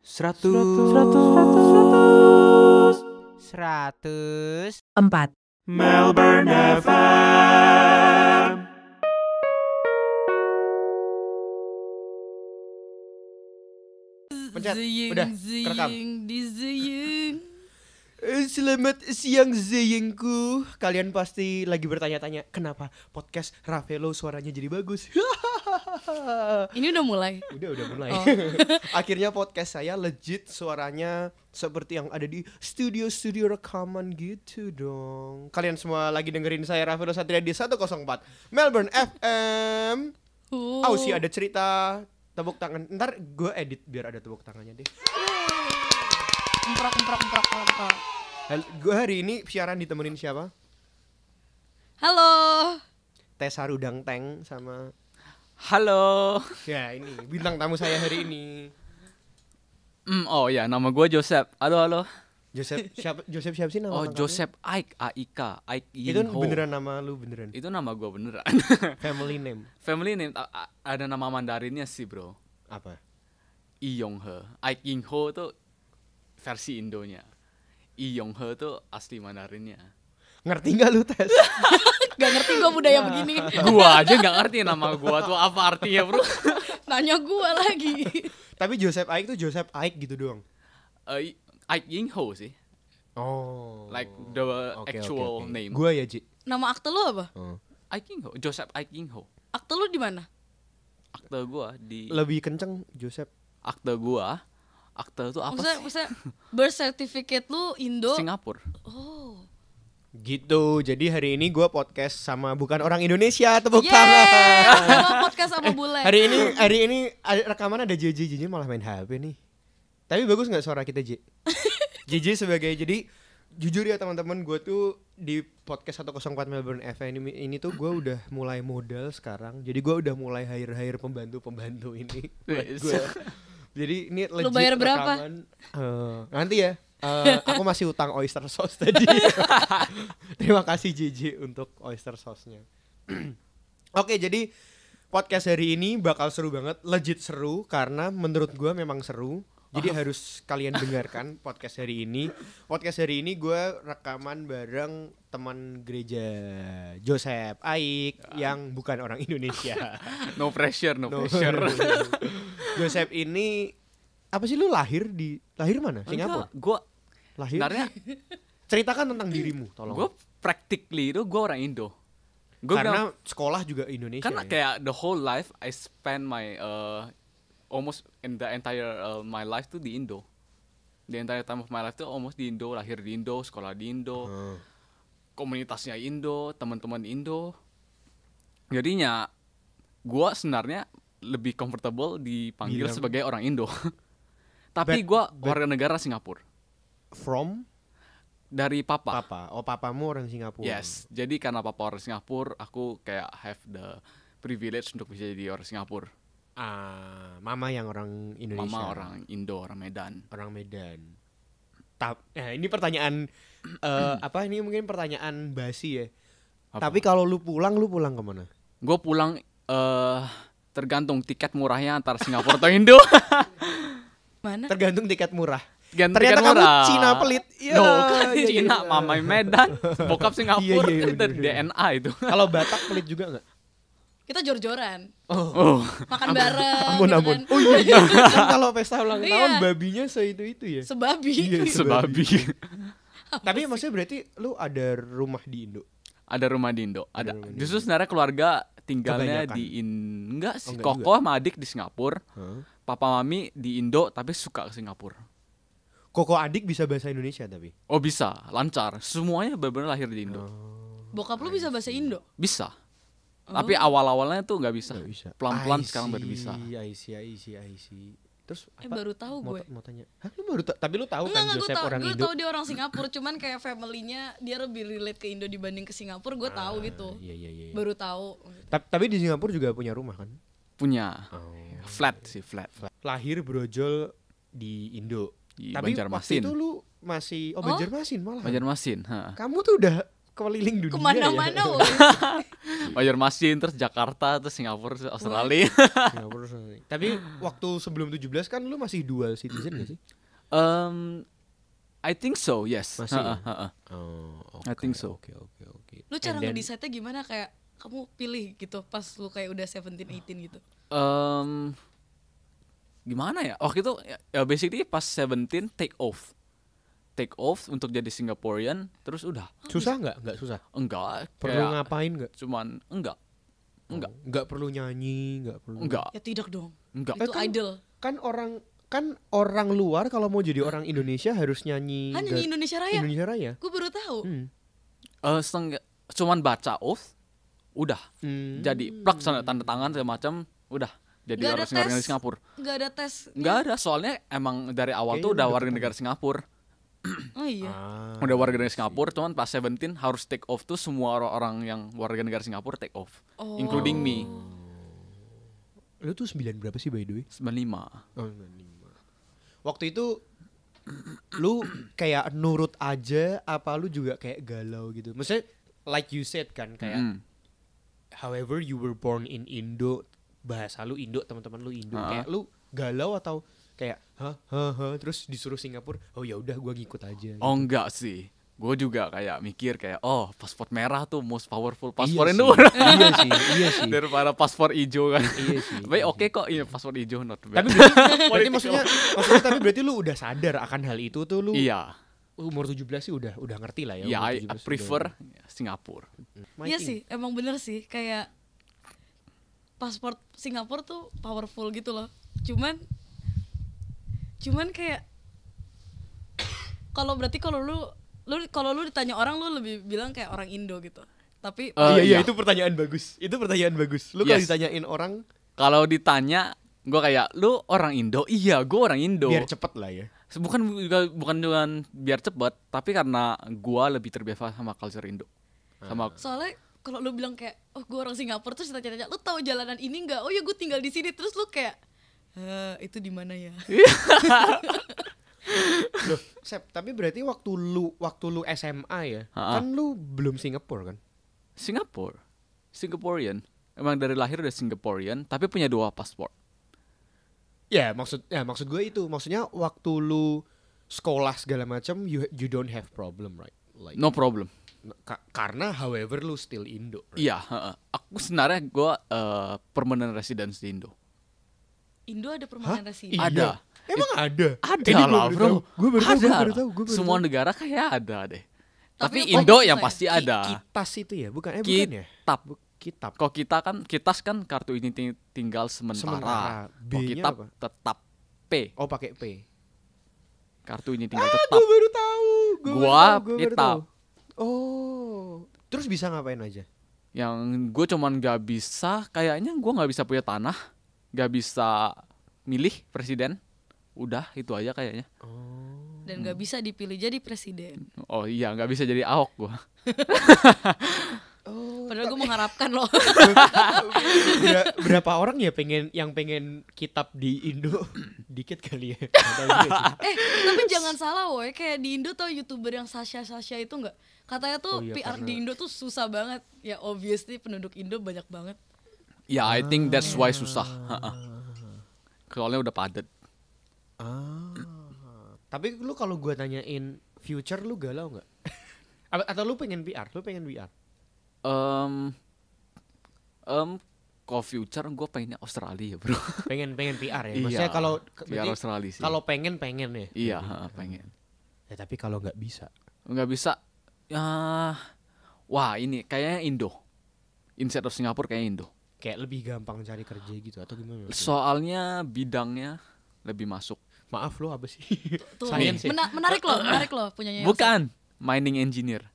104 Melbourne FM. Pencet, udah, kerekam. Selamat siang Zeyengku. Kalian pasti lagi bertanya-tanya kenapa podcast Ravelo suaranya jadi bagus. Ini udah mulai. Udah mulai. Akhirnya podcast saya legit suaranya seperti yang ada di studio rekaman gitu dong. Kalian semua lagi dengerin saya Ravelo Satria di 104 Melbourne FM. Ausi ada cerita, tepuk tangan. Ntar gue edit biar ada tepuk tangannya deh. Emprok. Gue hari ini siaran ditemenin siapa? Halo. Tessa Rudang Teng sama Halo. ya ini bintang tamu saya hari ini. Oh ya, nama gue Joseph. Halo. Joseph siapa sih nama Oh, lengkapnya? Joseph Aik, Aika, Aik Itu Yin Ho. beneran nama lu beneran? Itu nama gue beneran. Family name Family name ada nama Mandarinnya sih, bro. apa? Lee Yong He. Aik Yin Ho tuh versi Indonya. Lee Yong He tuh asli Mandarinnya. Ngerti nggak lu Tes? Gak ngerti gue budaya begini. Gua aja nggak ngerti nama gua tuh apa artinya, bro. Nanya gue lagi. Tapi Joseph Aik tuh Joseph Aik gitu doang. Aik Yin Ho sih. Oh. Like the actual name. Gua ya Ji. Nama akte lu apa? Aik Yin Ho, Joseph Aik Yin Ho. Akte lu di mana? Akte gua di Lebih kenceng Joseph. akte gua. Akte itu apa sih? Maksudnya birth certificate lu Indo. Singapura. Oh. Gitu. Jadi hari ini gua podcast sama bukan orang Indonesia. Tepuk Yeay. tangan. Sama podcast sama bule. Hari ini rekaman ada JJ malah main HP nih. Tapi bagus nggak suara kita J? JJ sebagai jadi jujur ya teman-teman, gue tuh di podcast 104 Melbourne FM ini tuh gue udah mulai modal sekarang. Jadi gue udah mulai hire pembantu ini. Gua. Jadi ini legit Lu bayar berapa? rekaman. Nanti ya. Aku masih utang oyster sauce tadi. Terima kasih JJ untuk oyster sauce-nya. Oke, jadi podcast hari ini bakal seru banget, legit seru karena menurut gue memang seru. Jadi harus kalian dengarkan podcast hari ini. Podcast hari ini gue rekaman bareng teman gereja Joseph Aik yang bukan orang Indonesia. No pressure. Joseph ini apa sih, lu lahir mana? Singapura. Gua Lahir. sebenarnya Ceritakan tentang dirimu, tolong. gue practically itu gue orang Indo. Karena sekolah juga Indonesia. Karena ya? kayak the whole life I spend my almost in the entire my life tuh di Indo. The entire time of my life tuh almost di Indo, lahir di Indo, sekolah di Indo. Komunitasnya Indo, teman-teman Indo. Jadinya gua sebenarnya lebih comfortable dipanggil sebagai orang Indo. Tapi gua warga negara Singapura. From Dari papa. Oh, papamu orang Singapura. Yes. Jadi karena papa orang Singapura, aku kayak have the privilege untuk bisa jadi orang Singapura. Mama yang orang Indonesia. Mama orang Indo, orang Medan. Orang Medan. Ini pertanyaan ini mungkin pertanyaan basi ya. Apa? Tapi kalau lu pulang kemana? Gue pulang tergantung tiket murahnya antara Singapura atau Indo. Mana? Tergantung tiket murah. Tiket Ternyata kamu murah. Cina pelit. Ya, No, kan iya, Cina, iya. mamai Medan, bokap Singapura, Iya, itu bener. DNA itu. Kalau Batak pelit juga nggak? Kita jor-joran. Oh, Makan bareng. Ampun. gitu kan. Oh iya. Kan kalau pesta ulang tahun Iya. babinya itu ya. Sebabi. Iya, sebabi. Tapi maksudnya berarti lu ada rumah di Indo? Ada rumah di Indo. Ada. rumah di Justru sebenarnya keluarga tinggalnya Kebanyakan. enggak sih. enggak Koko sama adik di Singapura. Huh? Papa mami di Indo tapi suka ke Singapura. Koko adik bisa bahasa Indonesia tapi? Oh bisa, lancar. Semuanya benar-benar lahir di Indo. Bokap lu bisa bahasa Indo? Bisa. Tapi awal-awalnya tuh nggak bisa. Nggak bisa. Pelan-pelan I sekarang baru see, bisa. I see. Terus apa? Baru tahu gue. Mau tanya. Hah, lu baru tapi lu tahu kan Gue Joseph tahu, orang gue Indo? tahu dia orang Singapura, cuman kayak family-nya dia lebih relate ke Indo dibanding ke Singapura, gue tahu gitu. Iya. Baru tahu. Tapi di Singapura juga punya rumah kan? Punya. Oh. Flat sih, flat. Lahir brojol di Indo. Di Tapi waktu Banjarmasin. itu lu masih Banjarmasin malah. Banjarmasin, ha. Kamu tuh udah keliling dunia Kemana-mana, ya. woy. Banjarmasin, terus Jakarta, terus Singapura, terus Australia. Singapura, Australia. Tapi waktu sebelum 17 kan lu masih dual citizen gak sih? I think so, yes. Masih ya? Ha. Oh, I think so. Oke. Lu cara And then- ngedecide-nya gimana, kayak kamu pilih gitu pas lu kayak udah 17, 18 gitu. Gimana ya? Waktu itu ya basically pas 17 take off untuk jadi Singaporean, terus udah. Susah nggak? Nggak susah. Enggak, Perlu kayak ngapain nggak? cuman enggak. Nggak perlu nyanyi, nggak perlu. Enggak. Ya tidak dong. Enggak. Itu idol. Kan orang luar kalau mau jadi orang Indonesia harus nyanyi. Hanya di Indonesia Raya. Indonesia Raya. Gue baru tahu. Cuman baca oath udah. Hmm. Jadi plak tanda tangan segala macam udah jadi Nggak ada orang negara tes. Singapura. Nggak ada tes. Enggak ada, soalnya emang dari awal Kayaknya tuh udah udah warga ketemu. negara Singapura. Oh iya. Udah warga negara Singapura, cuman pas 17 harus take off tuh semua orang yang warga negara Singapura take off, Oh. including me. Lu tuh 9 berapa sih by the way? 95. Oh, 95. Waktu itu lu kayak nurut aja apa lu juga kayak galau gitu? Maksudnya like you said kan kayak Mm. however you were born in Indo, bahasa lu Indo, teman-teman lu Indo. Ah. Kayak lu galau atau kayak terus disuruh Singapura, oh ya udah gua ngikut aja. Oh enggak sih, gue juga kayak mikir kayak paspor merah tuh most powerful Iya paspor sih, Indo iya sih. daripada paspor hijau kan. Iya sih. Tapi oke kok, iya paspor hijau not bad. Tapi berarti maksudnya tapi berarti lu udah sadar akan hal itu tuh lu Iya, umur 17 sih udah ngerti lah ya. iya, umur I 17 prefer udah. Singapura. Iya sih, emang bener sih, kayak paspor Singapura tuh powerful gitu loh. Cuman kayak kalau lu ditanya orang, lu lebih bilang kayak orang Indo gitu. Tapi Iya. Itu pertanyaan bagus. Lu kalau Yes. ditanyain orang Kalau ditanya, gue kayak lu orang Indo, iya gue orang Indo. biar cepet lah ya. Bukan juga biar cepet, tapi karena gue lebih terbiasa sama culture Indo. Sama soalnya kalau lu bilang kayak, oh gue orang Singapura, terus ditanya, lu tahu jalanan ini nggak? Oh ya gue tinggal di sini. Terus lu kayak, itu di mana ya? Loh, Sep, tapi berarti waktu lu SMA ya, Ha-ha. kan lu belum Singapura kan? Singaporean. Emang dari lahir udah Singaporean, tapi punya 2 paspor. Ya, maksud gue itu, maksudnya waktu lu sekolah segala macam you don't have problem, right? Like No problem. karena however lu still Indo. Right? Iya, aku sebenarnya gue permanent residence di Indo. Indo ada permanent resident. Ada. Emang ada? Ada Ini gua lah baru bro. tahu. Gue baru Ada. tahu. Semua negara kayak ada deh. Tapi Tapi Indo kok yang bisa ya? pasti ada. Kitas itu ya, bukan bukan ya? Kitab. Kitab. Kok kitas kan kartu ini tinggal sementara. Sementara. Kok B-nya kitab apa? tetap P. Oh, pakai P. Kartu ini tinggal Gue tetap. baru tahu. Gua kitab. Oh. Terus bisa ngapain aja? Yang gue cuman gak bisa, kayaknya gue gak bisa punya tanah, gak bisa milih presiden. Udah itu aja kayaknya. Dan nggak bisa dipilih jadi presiden. Oh iya, gak bisa jadi Ahok gue. Padahal gue mengharapkan loh. Berapa orang ya yang pengen kitab di Indo? Dikit kali ya. Nggak tahu juga sih. Tapi jangan salah woy, kayak di Indo tau YouTuber yang Sasha itu nggak? Katanya tuh Oh iya, PR karena- di Indo tuh susah banget. Ya obviously penduduk Indo banyak banget. Ya, I think that's why susah. Soalnya udah padat. Tapi lu kalau gua tanyain future lu galau nggak? Atau lu pengen VR? Lu pengen VR? Kalau future gue pengennya Australia bro. Pengen VR ya. Iya, Maksudnya kalau biar berarti Australia sih. kalau pengen ya. Iya, pengen. Ya tapi kalau nggak bisa. Nggak bisa. Ya, wah ini kayaknya Indo. Instead of Singapura kayaknya Indo. Kayak lebih gampang cari kerja gitu atau gimana? Soalnya bidangnya lebih masuk. Maaf lu apa sih? Tuh, Science ya? menarik loh punyanya. Yosef. Bukan mining engineer.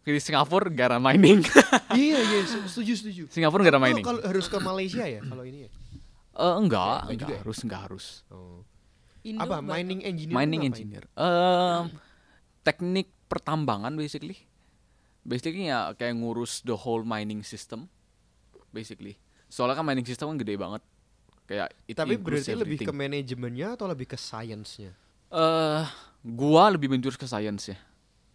Di Singapura gak ada mining. Iya, setuju. Singapura gak ada Oh, mining. kalau harus ke Malaysia ya kalau ini ya. Enggak juga ya? harus. Oh. Indo Apa banyak. mining engineer? Mining tuh ngapain? engineer. Teknik pertambangan basically ya kayak ngurus the whole mining system basically. Soalnya kan mining system kan gede banget. Kayak it Tapi includes berarti lebih ke everything. manajemennya atau lebih ke science-nya? Gua lebih menjurus ke science ya.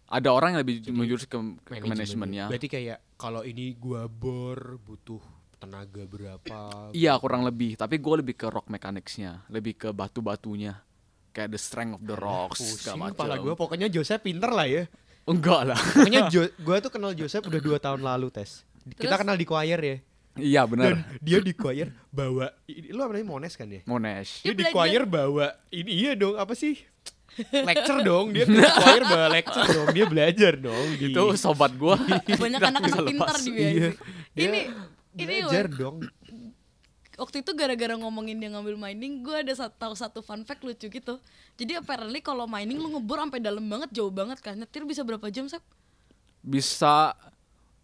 Ada orang yang lebih menjurus ke manajemennya. Berarti kayak kalau ini gua bor butuh tenaga berapa? Iya kurang lebih, tapi gue lebih ke rock mechanics-nya, lebih ke batu-batunya, kayak the strength of the rocks segala Kepala macam. gua pokoknya Joseph pinter lah ya. Enggak lah. Pokoknya gua tuh kenal Joseph udah 2 tahun lalu tes. Kita Terus? kenal di choir ya. Iya Dan benar. dia di choir bawa lu apa namanya Mones kan ya? Monash. Dia Dia di belajar. choir bawa ini iya dong apa sih? Lecture dong, dia ke choir bawa lecture dong, dia belajar dong. Itu sobat gue. Banyak anak-anak pintar di BIC. Iya. Ini Belajar Wak, dong. waktu itu gara-gara ngomongin dia ngambil mining, gue ada tahu satu fun fact lucu gitu. Jadi apparently kalau mining lu ngebor sampai dalam banget, jauh banget kan. Nyetir bisa berapa jam, Sep? Bisa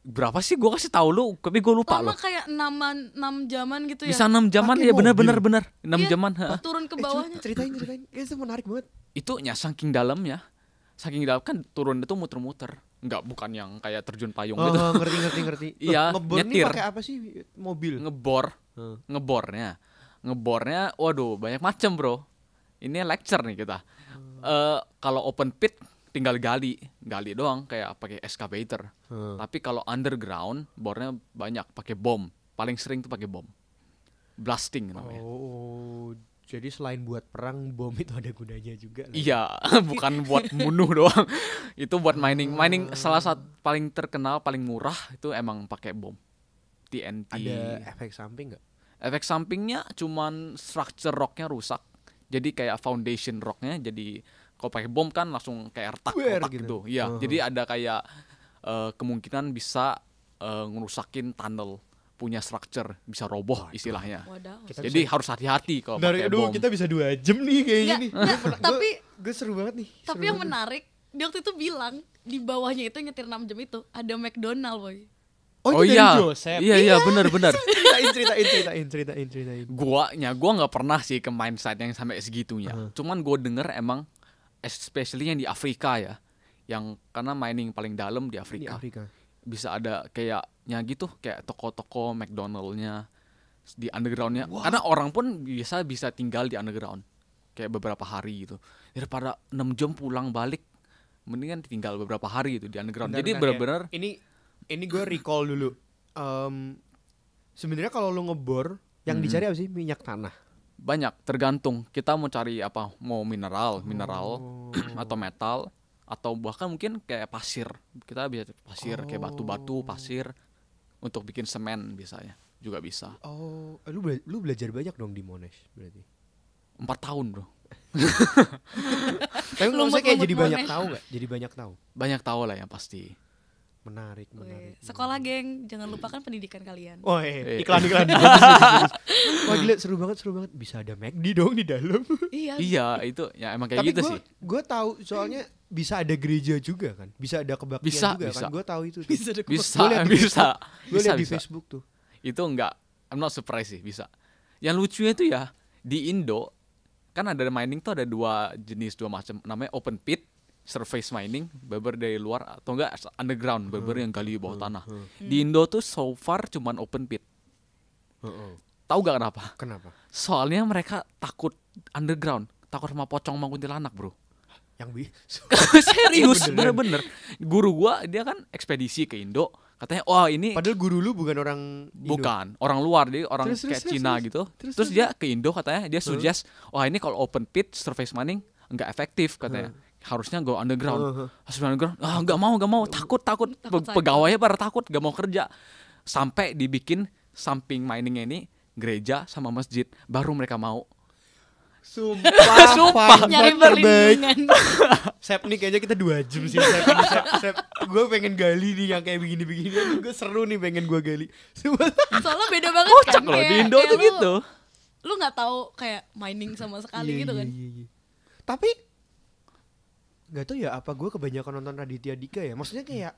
berapa sih? Gue kasih tahu lu, tapi gue lupa Lama loh. kayak 6 jaman gitu ya. Bisa 6 jaman Pakai ya, benar mobil. benar 6 Iya, jaman. Ha. turun ke Coba bawahnya. ceritain. Itu menarik banget. Itu ya saking dalamnya. Saking dalam kan turun itu muter-muter. Enggak, bukan yang kayak terjun payung gitu. Oh, ngerti. Iya, Loh, ngebor nih nyetir. pakai apa sih? Mobil. Ngebornya waduh banyak macam bro. Ini lecture nih kita. Kalau open pit tinggal gali doang kayak pakai excavator. Tapi kalau underground bornya banyak pakai bom. Paling sering tuh pakai bom, blasting namanya. Oh, jadi selain buat perang, bom itu ada gunanya juga. Iya, bukan buat bunuh doang. Itu buat mining salah satu paling terkenal, paling murah itu emang pakai bom. TNT. Ada efek samping nggak? Efek sampingnya cuman structure rocknya rusak. Jadi kayak foundation rocknya jadi kalau pakai bom kan langsung kayak retak Gitu. gitu. Iya, jadi ada kayak kemungkinan bisa ngerusakin tunnel punya structure, bisa roboh istilahnya. Wadaw. Jadi harus hati-hati kalau Dari pakai aduh bom. kita bisa 2 jam nih kayaknya nih. Tapi Gue seru banget nih. tapi yang menarik, dia waktu itu bilang di bawahnya itu nyetir 6 jam itu ada McDonald, boy. Oh, itu dari Joseph. Iya, benar. Ceritain. Gua nggak pernah sih ke mine site yang sampai segitunya. Cuman gue denger emang especially yang di Afrika ya, yang karena mining paling dalam di Di Afrika. Afrika. Bisa ada kayaknya gitu, kayak toko-toko McDonald-nya di underground-nya. Karena orang pun bisa tinggal di underground kayak beberapa hari gitu. Daripada 6 jam pulang balik, mendingan tinggal beberapa hari gitu di underground. Bentar, Jadi bentar ya. benar-benar Ini gue recall dulu. Sebenarnya kalau lu ngebor, yang dicari apa sih? Minyak tanah. banyak, tergantung kita mau cari apa, mau mineral atau metal, atau bahkan mungkin kayak pasir. Kita bisa pasir kayak batu-batu, pasir untuk bikin semen biasanya juga bisa. Oh, lu belajar banyak dong di Monash berarti. 4 tahun bro. Tapi maksudnya kayak Lumut-lumut jadi banyak Monash. tahu nggak? Jadi banyak tahu. Banyak tahu lah yang pasti. Menarik. Weh, sekolah geng, jangan lupakan pendidikan kalian. Oh, iklan. Wah gila seru banget. Bisa ada McD dong di dalam. Iya. Iya itu ya emang kayak Tapi gitu sih. gue tahu soalnya bisa ada gereja juga kan. Bisa ada kebaktian Bisa, juga bisa. kan. Gue tahu itu. Bisa ada Bisa, Gua liat di bisa. Gue Bisa, lihat di bisa. Facebook tuh. Itu enggak, I'm not surprised sih, bisa. Yang lucunya itu ya di Indo kan ada mining tuh ada dua macam, namanya open pit, surface mining, beber dari luar, atau enggak underground, beber yang gali bawah tanah. Di Indo tuh so far cuman open pit. Tahu gak kenapa? Kenapa? Soalnya mereka takut underground, takut sama pocong sama kuntilanak bro. Yang Serius, Beneran. bener-bener. Guru gua dia kan ekspedisi ke Indo, katanya wah ini Padahal guru lu bukan orang Indo. bukan orang luar, dia orang Terus, kayak terus, Cina terus. gitu. Terus, Terus dia ke Indo katanya, dia suggest wah ini kalau open pit surface mining nggak efektif katanya. Harusnya go underground. Harus underground. Ah nggak mau, takut. Takut saja. Pegawainya pada takut, nggak mau kerja. Sampai dibikin samping miningnya ini gereja sama masjid, baru mereka mau. Sumpah. Nyari perlindungan. Sep nih kayaknya kita 2 jam sih Sep. Gue pengen gali nih yang kayak begini-begini. Gue seru nih pengen gue gali. Sumpah. Soalnya beda banget Kocak kan. loh di Indo kayak tuh gitu. Lu nggak tahu kayak mining sama sekali gitu kan. Iya. Tapi nggak tahu ya apa gue kebanyakan nonton Raditya Dika ya. Maksudnya kayak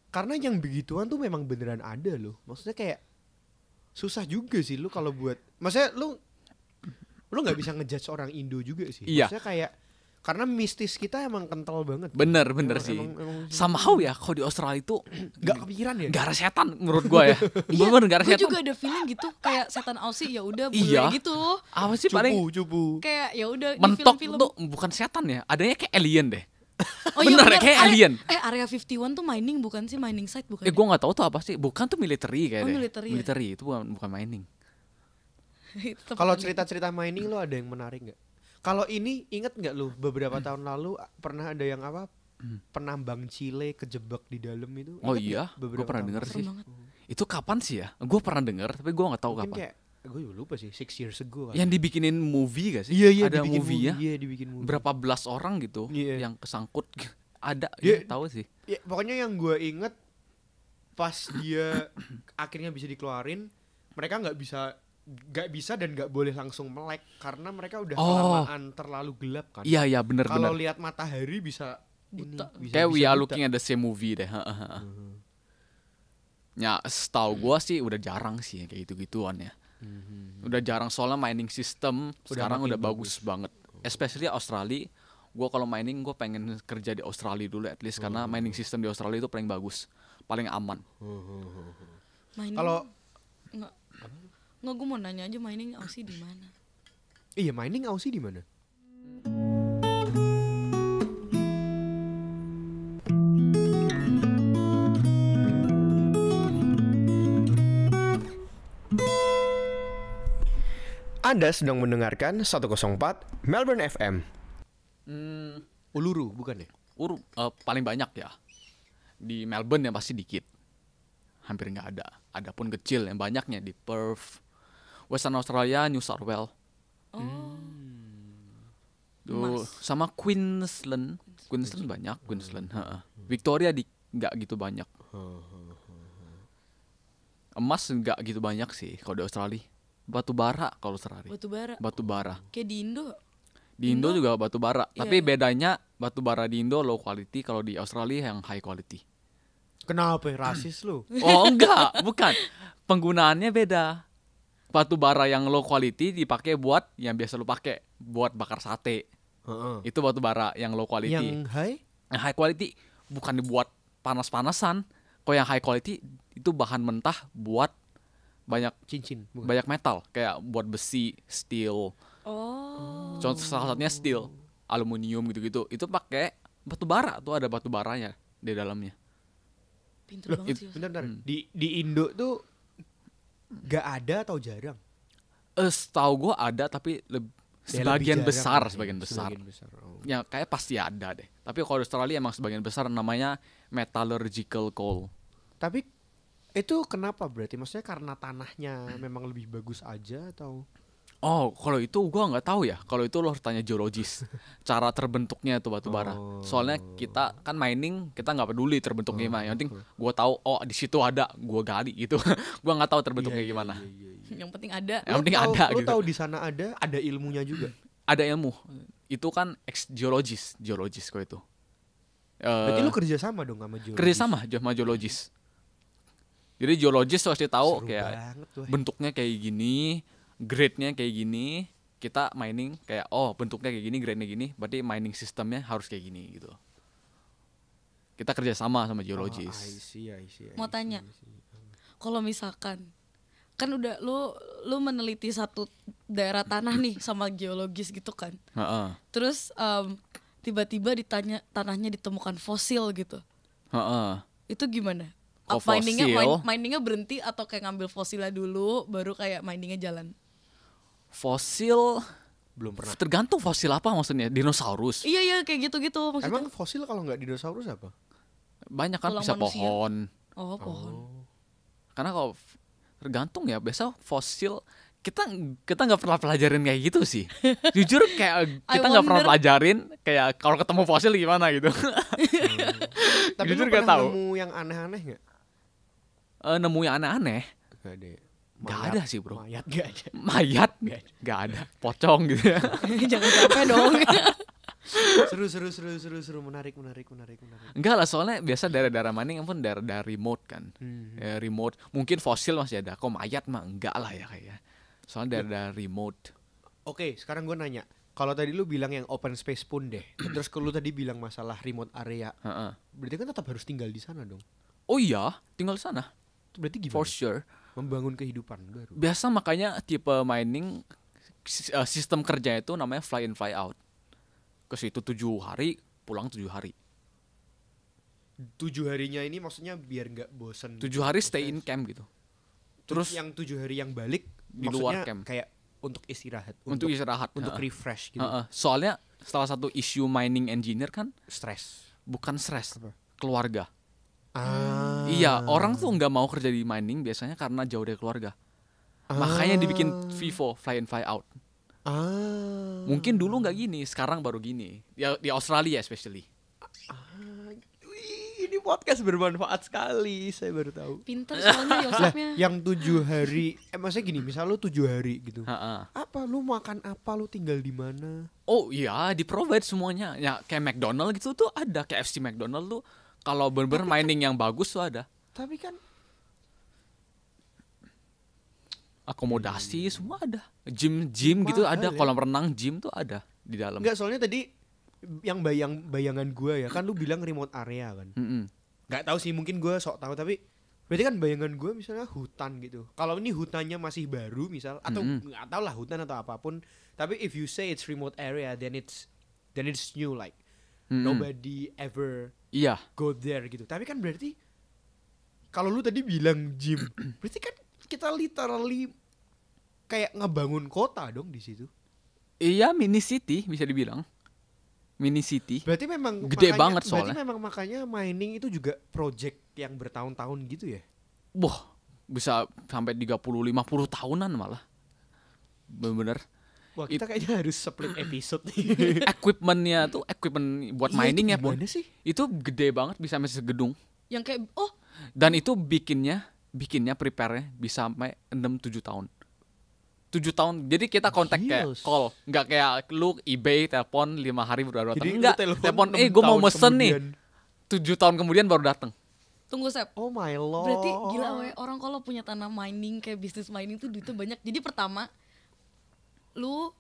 karena yang begituan tuh memang beneran ada loh. Maksudnya kayak susah juga sih lu kalau buat. Maksudnya lu nggak bisa ngejudge orang Indo juga sih. Iya. Maksudnya kayak karena mistis kita emang kental banget. Bener Emang- sih. emang- Somehow ya kalau di Australia itu nggak kepikiran ya. gak ada setan menurut gua ya. Iya, Bener gak ada gue setan. juga ada feeling gitu kayak setan Aussie ya udah bule Iya. gitu. Apa sih paling Cupu. Kayak ya udah di mentok film-film. tuh bukan setan ya, adanya kayak alien deh. Oh iya Bener, bener. kayak alien. Area 51 tuh mining bukan sih? Mining site bukan? Gue nggak tahu tuh apa sih. Bukan tuh military kayaknya. military ya? Military itu bukan mining. Itu Kalau tempat cerita-cerita mining lo ada yang menarik nggak? Kalau ini inget nggak lu beberapa tahun lalu pernah ada yang apa penambang Chile kejebak di dalam itu? Oh Inget iya, nggak gue beberapa pernah tahun denger lalu? sih. serem banget. Itu kapan sih ya? Gue pernah denger, tapi gue nggak tahu Mungkin kapan. kayak gue lupa sih 6 years ago. Yang dibikinin movie gak sih? iya Ada dibikin movie ya? Iya dibikin movie. Berapa belas orang gitu Iya. yang kesangkut. Ada, Dia- ya, tahu sih. Ya, pokoknya yang gue inget pas dia akhirnya bisa dikeluarin, mereka nggak bisa dan nggak boleh langsung melek karena mereka udah Oh. kelamaan terlalu gelap kan. Iya, iya Kalau bener-bener. lihat matahari bisa Buta. Kayak we bisa are buta. looking at the same movie deh. Ya, setahu gue sih udah jarang sih kayak gitu-gituan ya. Udah jarang soalnya mining system sekarang makin udah bagus banget. Especially Australia. Gue kalau mining gue pengen kerja di Australia dulu at least karena mining system di Australia itu paling bagus, paling aman. mining. Kalau Nggak, gue mau nanya aja mining Aussie di mana? iya mining Aussie di mana? Anda sedang mendengarkan 104 Melbourne FM. Uluru bukan ya? Paling banyak ya di Melbourne yang pasti dikit, hampir nggak ada. Ada pun kecil yang banyaknya di Perth, Western Australia, New South Wales. Tuh, sama Queensland banyak, Queensland. Victoria nggak gitu banyak. Emas nggak gitu banyak sih kalau di Australia. Batu bara kalau Australia. Batu bara. Batu bara. Kayak di Indo. Di Indo juga batu bara, Iya, tapi iya. bedanya batu bara di Indo low quality, kalau di Australia yang high quality. Kenapa rasis lu? Oh enggak, bukan. Penggunaannya beda. Batu bara yang low quality dipakai buat yang biasa lu pakai buat bakar sate. Itu batu bara yang low quality. Yang high? Yang high quality bukan dibuat panas-panasan. Kalau yang high quality itu bahan mentah buat banyak Cincin bukan? banyak metal, kayak buat besi, steel. Oh. Contoh salah satunya steel, aluminium gitu-gitu. Itu pakai batu bara, tuh ada batu baranya di dalamnya. Pinter banget sih. Bentar. Di Indo tuh gak ada atau jarang? Setahu gue ada, tapi Ya, sebagian lebih jarang besar, lah, sebagian ya. besar. Sebagian besar. Oh. Ya kayak pasti ada deh. Tapi kalau di Australia emang sebagian besar namanya metallurgical coal. Tapi itu kenapa berarti? Maksudnya karena tanahnya memang lebih bagus aja atau? Oh, kalau itu gua nggak tahu ya. Kalau itu lo harus tanya geologis. Cara terbentuknya tuh batu bara. Oh. Soalnya kita kan mining, kita nggak peduli terbentuknya gimana. Yang penting gua tahu, oh di situ ada, gua gali gitu. Gua nggak tahu terbentuknya gimana. Yang penting ada. Yang penting ada Lu gitu. tahu di sana ada ilmunya juga. Ada ilmu. Itu kan geologis kok itu. Berarti lu kerja sama dong sama geologis. Kerja sama geologis. Jadi geologis pasti tahu Seru kayak banget tuh. bentuknya kayak gini, grade-nya kayak gini. Kita mining kayak oh bentuknya kayak gini, grade-nya gini, berarti mining sistemnya harus kayak gini gitu. Kita kerja sama Oh, sama I geologis. see. Mau tanya. Kalau misalkan kan udah lu meneliti satu daerah tanah nih sama geologis gitu kan. Heeh. Terus tiba-tiba ditanya tanahnya ditemukan fosil gitu. Heeh. Itu gimana? Kalau Miningnya berhenti atau kayak ngambil fosilnya dulu baru kayak miningnya jalan? Fosil Belum pernah. tergantung fosil apa maksudnya? Dinosaurus. Iya kayak gitu-gitu maksudnya. Emang fosil kalau nggak dinosaurus apa? Banyak kan Tulang bisa manusia. pohon. Oh, pohon. Karena kalau tergantung ya, biasa fosil kita nggak pernah pelajarin kayak gitu sih. Jujur kayak kita nggak pernah wonder. pelajarin kayak kalau ketemu fosil gimana gitu. Tapi Jujur lu nggak pernah tahu. nemu yang aneh-aneh nggak? Nemu yang aneh-aneh Gak ada. nggak Mayat- ada sih bro. Mayat gak ada. Mayat nggak ada, pocong gitu ya. Jangan capek dong. Seru. Menarik. Enggak lah, soalnya biasa daerah-daerah mining pun daerah remote kan. Ya, remote mungkin fosil masih ada, kok mayat mah enggak lah ya kayaknya. Soalnya daerah remote. Oke, sekarang gue nanya. Kalau tadi lu bilang yang open space pun deh. Terus kalau lu tadi bilang masalah remote area. Heeh. Berarti kan tetap harus tinggal di sana dong. Oh iya, tinggal di sana Berarti gimana? for sure. Membangun kehidupan baru. Biasa makanya tipe mining sistem kerja itu namanya fly in fly out. Ke situ 7 hari, pulang 7 hari. 7 harinya ini maksudnya biar nggak bosen. 7 hari stay in camp gitu. Terus Terus yang 7 hari yang balik di luar maksudnya camp. kayak untuk istirahat, Untuk istirahat. untuk Heeh. refresh gitu. Heeh. Soalnya salah satu isu mining engineer kan Stres. bukan stres, Apa? keluarga. Ah. Iya, orang tuh nggak mau kerja di mining biasanya karena jauh dari keluarga. Makanya dibikin FIFO, fly in fly out. Ah. Mungkin dulu nggak gini, sekarang baru gini. Ya di Australia especially. Wih, ini podcast bermanfaat sekali, saya baru tahu. Pinter soalnya Lah, Yosepnya. yang 7 hari, maksudnya gini, misal lu 7 hari gitu. Heeh. Apa lu makan apa, lu tinggal di mana? Oh iya, di provide semuanya. Ya kayak McDonald gitu tuh ada, KFC McDonald tuh kalau bener-bener mining yang bagus tuh ada. Tapi kan Akomodasi semua ada. Gym gitu Mahal ada, ya. kolam renang, gym tuh ada di dalam. enggak, soalnya tadi yang bayangan gua ya, kan lu bilang remote area kan. Mm-mm. Nggak tahu sih, mungkin gua sok tahu, tapi berarti kan bayangan gua misalnya hutan gitu. Kalau ini hutannya masih baru misal, atau nggak tahu lah hutan atau apapun, tapi if you say it's remote area, then it's new, like Mm-mm. nobody ever Iya. go there gitu. Tapi kan berarti kalau lu tadi bilang gym, berarti kan kita literally kayak ngebangun kota dong di situ. Iya, mini city bisa dibilang. Mini city. Berarti memang Gede banget Berarti soalnya. memang makanya mining itu juga project yang bertahun-tahun gitu ya. Wah, bisa sampai 30-50 tahunan malah. Bener-bener. Wah, kita kayaknya harus split episode nih. Equipmentnya tuh equipment buat Iya, mining itu ya pun. gimana sih? Itu gede banget, bisa sampai segedung. Yang kayak Dan itu bikinnya prepare-nya bisa sampai 6-7 tahun. 7 tahun. Jadi kita kontak kayak Gils. call, nggak kayak lu eBay telepon 5 hari baru datang. Jadi lu Enggak, telepon 6 gue mau tahun mesen nih. kemudian. 7 tahun kemudian baru datang. tunggu Sep. Oh my lord. Berarti gila we, orang kalau punya tanah mining kayak bisnis mining tuh duitnya banyak. Jadi pertama lu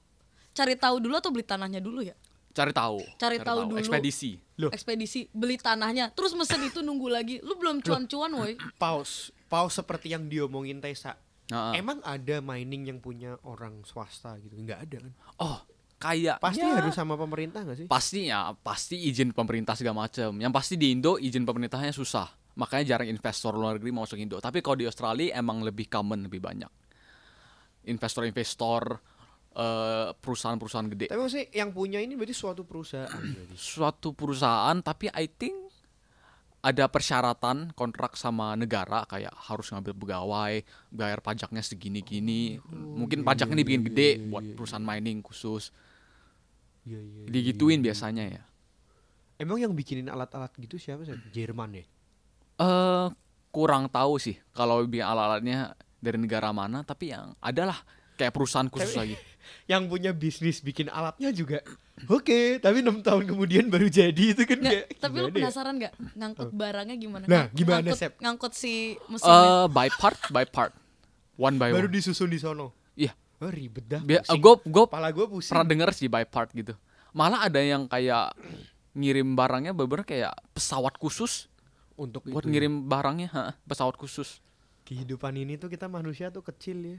cari tahu dulu atau beli tanahnya dulu ya? Cari tahu Tahu dulu. ekspedisi. Loh. Ekspedisi, beli tanahnya, terus mesen itu nunggu lagi. Lu belum cuan-cuan woi. Pause seperti yang diomongin Tessa. Nah, Emang ada mining yang punya orang swasta gitu? Nggak ada kan? oh, kayak Pasti harus sama pemerintah nggak sih? pastinya pasti izin pemerintah segala macam. Yang pasti di Indo izin pemerintahnya susah. Makanya jarang investor luar negeri mau masuk Indo. Tapi kalau di Australia emang lebih common, lebih banyak. Investor-investor perusahaan-perusahaan gede. Tapi maksudnya yang punya ini berarti suatu perusahaan berarti. Suatu perusahaan tapi I think ada persyaratan kontrak sama negara kayak harus ngambil pegawai, bayar pajaknya segini-gini. Mungkin pajaknya dibikin gede buat perusahaan mining khusus. Iya. Digituin biasanya ya. Emang yang bikinin alat-alat gitu siapa sih? Jerman ya? Kurang tahu sih kalau bikin alat-alatnya dari negara mana, tapi yang adalah kayak perusahaan khusus Tapi- lagi. Yang punya bisnis bikin alatnya juga oke, tapi 6 tahun kemudian baru jadi itu kan Nggak, kayak tapi lu gimana ya? penasaran nggak ngangkut barangnya gimana? Nah, gimana, ngangkut, Sep? ngangkut si mesinnya. By part, one by Baru one. disusun di sono. Iya, Oh, ribet dah. gue Kepala gue pusing. pernah denger sih by part gitu. Malah ada yang kayak ngirim barangnya bener-bener kayak pesawat khusus Untuk buat itu. ngirim barangnya, pesawat khusus. Kehidupan ini tuh kita manusia tuh kecil ya.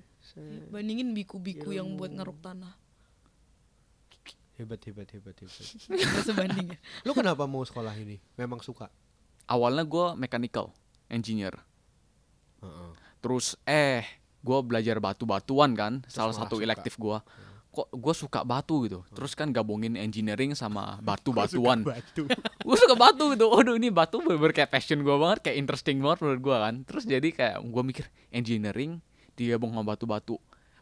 Bandingin biku-biku yang buat ngeruk tanah. Hebat. Gak sebanding ya. Lu kenapa mau sekolah ini? Memang suka? Awalnya gue mechanical engineer. Terus gue belajar batu-batuan kan, salah malah satu suka. elektif gue. Kok gue suka batu gitu. Terus kan gabungin engineering sama batu-batuan. Batu. Gue suka batu gitu. Waduh, ini batu bener-bener kayak passion gue banget, kayak interesting banget menurut gue kan. Terus jadi kayak gue mikir engineering digabung sama batu-batu.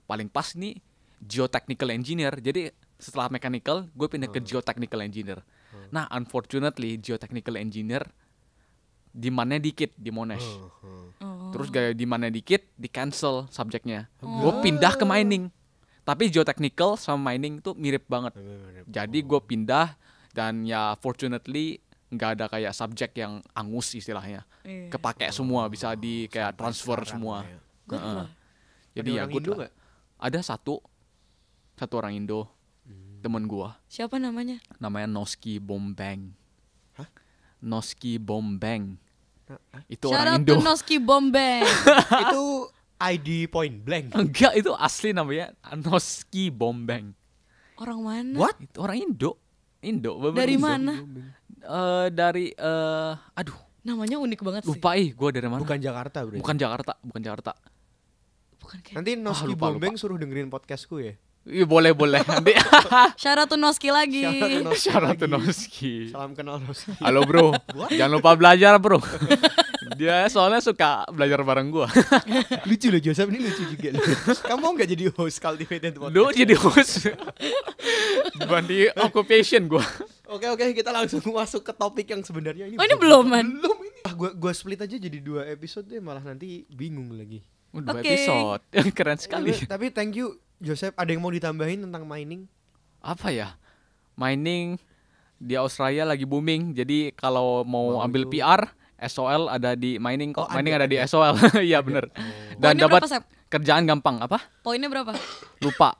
Paling pas nih geotechnical engineer. Jadi setelah mechanical, gue pindah ke geotechnical engineer. Nah, unfortunately geotechnical engineer demandnya dikit di Monash. Terus gaya demandnya dikit, di cancel subjeknya. Gue pindah ke mining. Tapi geotechnical sama mining tuh mirip banget. Jadi gue pindah dan ya fortunately nggak ada kayak subjek yang angus istilahnya. Iya. Kepake semua, bisa di kayak transfer sekarang semua. ya. Good lah. Jadi Ada ya orang good Indo lah. nggak? Ada satu orang Indo, temen gua, Siapa namanya? namanya Noski Bombang. Hah? Noski Bombang. Nah, Itu Shout orang out Indo. to Noski Bombay. itu ID point blank. Enggak, itu asli namanya Noski Bombang. Orang mana? What? Itu orang Indo. Bener-bener Dari Indo. mana? Dari aduh, Namanya unik banget sih. lupa gue dari mana. Bukan Jakarta berarti. Bukan Jakarta. Bukan kayak. Nanti Noski lupa. Bombeng suruh dengerin podcastku ya. Iya boleh nanti. Syarat tuh Noski lagi. Syarat lagi. Noski. Salam kenal Noski. Halo bro, jangan lupa belajar bro. Dia soalnya suka belajar bareng gue. Lucu loh Joseph, ini lucu juga loh. Kamu mau gak jadi host Cultivated Podcast? Lu jadi host. Bukan di occupation gue. Oke, kita langsung masuk ke topik yang sebenarnya ini. Oh, ini belum, Man? Belum ini. Gua split aja jadi 2 episode deh, malah nanti bingung lagi. 2 Oke. episode. Keren sekali. Tapi thank you Joseph. Ada yang mau ditambahin tentang mining? Apa ya? Mining di Australia lagi booming. Jadi kalau mau Wow, ambil itu. PR, SOL ada di mining kok. Oh, mining ada, ada di ada. SOL. Iya bener. Dan Poinnya dapat berapa, Sep? kerjaan gampang. Apa? Poinnya berapa? Lupa.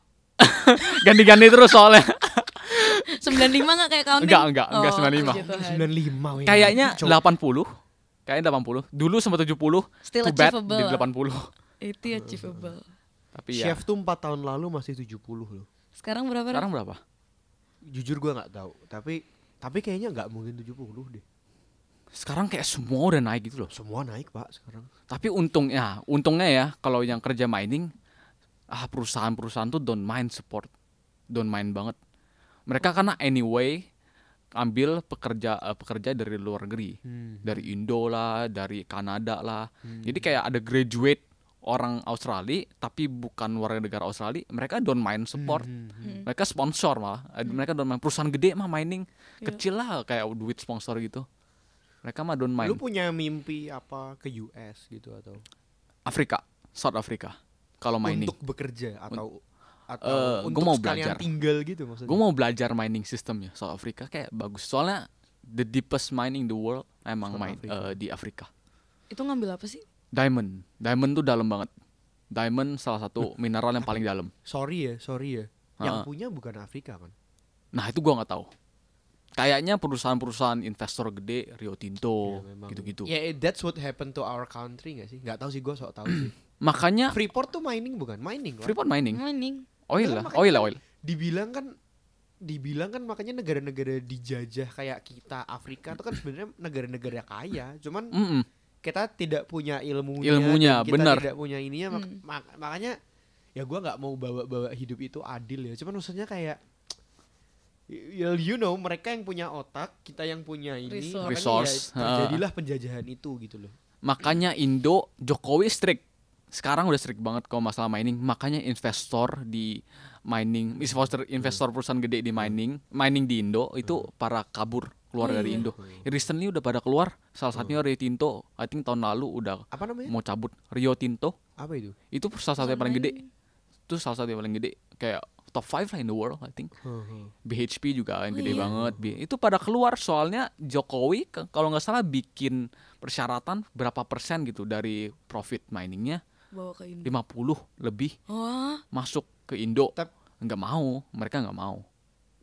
Ganti-ganti terus soalnya. 95 gak kayak counting? Enggak, 95. puji Tuhan. 95 weh. Kayaknya Coba. 80. Kayaknya 80. Dulu sempat 70. Still Too bad achievable di lah. 80. Itu achievable. Tapi ya. Chef tuh 4 tahun lalu masih 70 loh. Sekarang berapa? Raf? Sekarang berapa? Jujur gua nggak tahu, tapi kayaknya nggak mungkin 70 deh. Sekarang kayak semua udah naik gitu loh. Semua naik, Pak, sekarang. Tapi untungnya ya kalau yang kerja mining perusahaan-perusahaan tuh don't mind support. Don't mind banget. Mereka karena anyway ambil pekerja dari luar negeri. Dari Indo lah, dari Kanada lah. Jadi kayak ada graduate orang Australia tapi bukan warga negara Australia, mereka don't mind support. Mereka sponsor malah. Mereka don't mind, perusahaan gede mah mining kecil lah kayak duit sponsor gitu. Mereka mah don't mind. Lu punya mimpi apa ke US gitu atau Afrika, South Africa. Kalau mining, untuk bekerja atau gua untuk mau sekalian belajar. tinggal gitu maksudnya? gue mau belajar mining systemnya South Africa kayak bagus. Soalnya the deepest mine in the world emang South mine Africa. di Afrika. Itu ngambil apa sih? Diamond tuh dalam banget. Diamond salah satu mineral yang paling dalam. Sorry ya. Yang Ha. punya bukan Afrika kan? Nah itu gua nggak tahu. Kayaknya perusahaan-perusahaan investor gede, Rio Tinto, Ya, memang. gitu-gitu. Ya, that's what happened to our country gak sih? Gak tahu sih, gue sok tahu sih. Makanya Freeport tuh mining bukan? Mining kan? Freeport mining, Mining. oil Kan lah, makanya oil. Dibilang kan makanya negara-negara dijajah kayak kita Afrika itu kan sebenarnya negara-negara kaya, cuman Mm-mm. kita tidak punya ilmunya, Ilmunya, dan kita benar. tidak punya ininya, makanya ya gue nggak mau bawa hidup itu adil ya, cuman maksudnya kayak you know mereka yang punya otak, kita yang punya ini, makanya Resource. ya, terjadilah penjajahan itu gitu loh. Makanya Indo, Jokowi strict. Sekarang udah strict banget kalau masalah mining. Makanya investor di mining, investor perusahaan gede di mining di Indo itu para kabur keluar dari Indo. Recently udah pada keluar. Salah satunya Rio Tinto. I think tahun lalu udah Apa namanya? mau cabut. Rio Tinto Apa itu? itu salah satu yang paling gede. Itu salah satu yang paling gede. Kayak top 5 lah in the world I think. BHP juga yang gede banget. Itu pada keluar soalnya Jokowi kalau nggak salah bikin persyaratan berapa persen gitu dari profit miningnya. Bawa ke Indo. 50 lebih Wah, masuk ke Indo. Tap- Nggak mau, mereka nggak mau.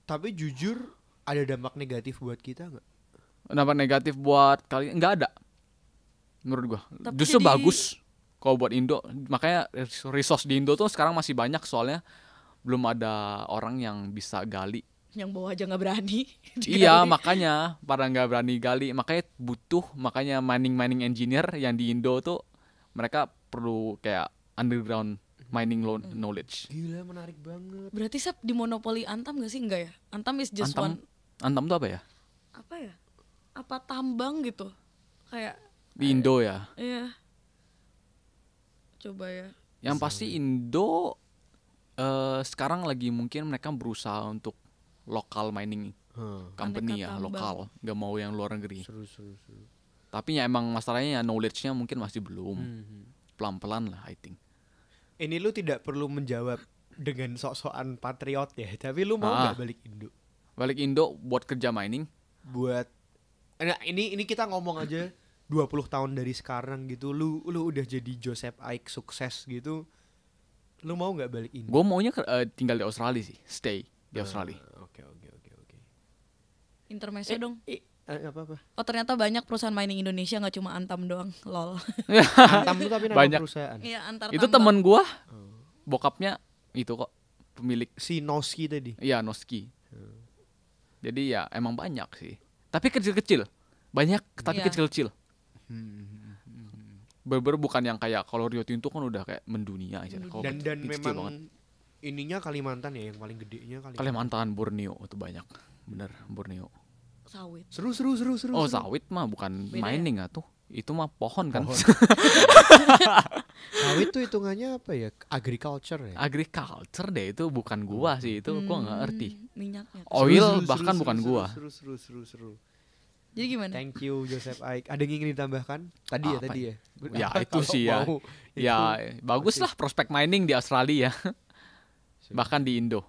Tapi jujur ada dampak negatif buat kita nggak? Dampak negatif buat kalian nggak ada menurut gua. Tapi Justru jadi- bagus kalau buat Indo. Makanya resource di Indo tuh sekarang masih banyak soalnya belum ada orang yang bisa gali. yang bawa aja nggak berani. Iya, makanya pada nggak berani gali. Makanya mining engineer yang di Indo tuh mereka perlu kayak underground mining knowledge. Gila, menarik banget. Berarti Sep di monopoli Antam gak sih? Enggak ya? Antam is just one. Antam tuh apa ya? Apa ya? Apa tambang gitu? Kayak Di Indo ya. iya. Coba ya. Yang pasti Indo sekarang lagi mungkin mereka berusaha untuk lokal mining company Aneka ya, tambang. lokal, nggak mau yang luar negeri. Seru. Tapi ya emang masalahnya ya knowledge-nya mungkin masih belum. Pelan-pelan lah I think. Ini lu tidak perlu menjawab dengan sok-sokan patriot ya, tapi lu mau nggak balik Indo? Balik Indo buat kerja mining. Buat ini kita ngomong aja 20 tahun dari sekarang gitu, lu udah jadi Joseph Ike sukses gitu, lu mau nggak balik Indo? Gue maunya tinggal di Australia sih, stay di Australia. Oke. Intermezzo dong. Apa? Oh ternyata banyak perusahaan mining Indonesia nggak cuma Antam doang. Lol. Antam lu tapi nama Banyak. perusahaan. Iya antar Itu tambang. temen gua, bokapnya itu kok pemilik, Si Noski tadi. iya Noski. Jadi ya emang banyak sih. Tapi kecil-kecil. Banyak tapi Iya. kecil-kecil. Bener-bener bukan yang kayak kalau Rio Tinto kan udah kayak mendunia aja. Kalau Dan kecil banget. memang ininya Kalimantan ya yang paling gedenya Kalimantan, Borneo itu banyak. Bener, Borneo. Sawit. Seru. Oh, sawit mah bukan Beda mining atuh. Itu mah pohon kan. Sawit tuh hitungannya apa ya? Agriculture ya. Agriculture deh itu bukan gua sih, itu gua nggak ngerti. Minyaknya. Oil bahkan bukan gua. Seru. Jadi gimana? Thank you Joseph Aik. Ada yang ingin ditambahkan? Tadi ya Apa tadi ya. Ya Apa, itu kalau sih ya. mau, Ya itu bagus lah prospek mining di Australia. Bahkan di Indo.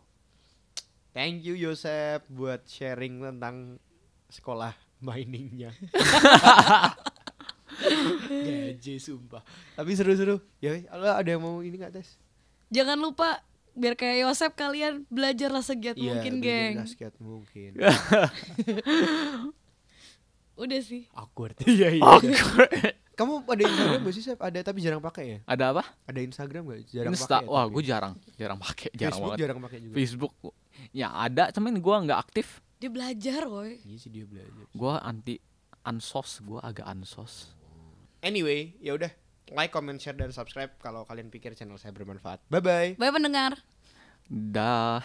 Thank you Yosef buat sharing tentang sekolah miningnya. Gaji sumpah. Tapi seru-seru. Ya, lo ada yang mau ini nggak Tes? Jangan lupa biar kayak Yosep kalian belajarlah segiat mungkin, geng. Basket mungkin. Udah sih. Awkward. Iya. Kamu ada Instagram gak sih, Sep? Ada tapi jarang pakai ya? Ada apa? Ada Instagram gak? Jarang Insta. pakai. Ya, Wah, tapi? gue jarang pakai, jarang Facebook banget. jarang pakai juga. Facebook ya ada, cuman gue nggak aktif. Dia belajar, woy. Iya sih dia belajar. Gue anti ansos, gue agak ansos. Anyway, ya udah. Like, comment, share dan subscribe kalau kalian pikir channel saya bermanfaat. Bye bye. Bye pendengar. Dah.